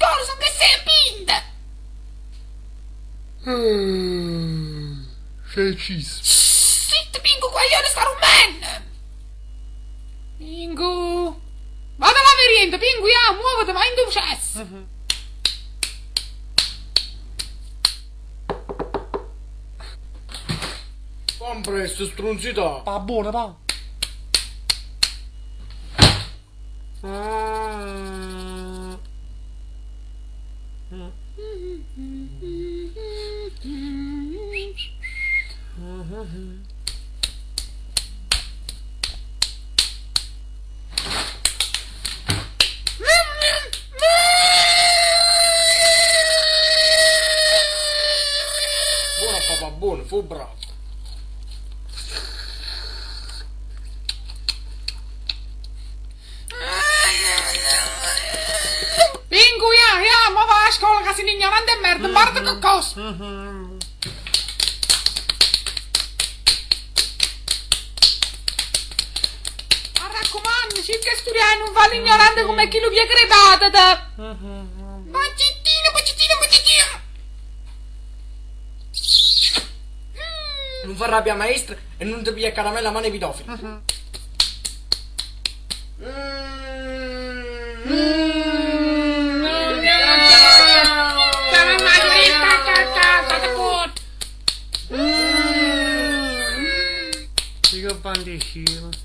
piccolo, sono che sei pinta. Sei cis. Zitto, Pingu, guaglione sta rummen. Pingu. Vado alla merienda, Pingu, ya, muoviti, ma in duces. Fan presto, stronzità. Va buona, va. Buona papà, buona, fu bravo. Pingu, ya, ma va a scuola che sei ignorante e merda, guarda che cosa. Ma raccomando, sì che studiare non fa l'ignorante come chi lo vi è crepata. Bacettino, bacettino, bacettino. Non fa rabbia maestra e non ti piglia caramella a mano ai pedofili. Fica bandejinho.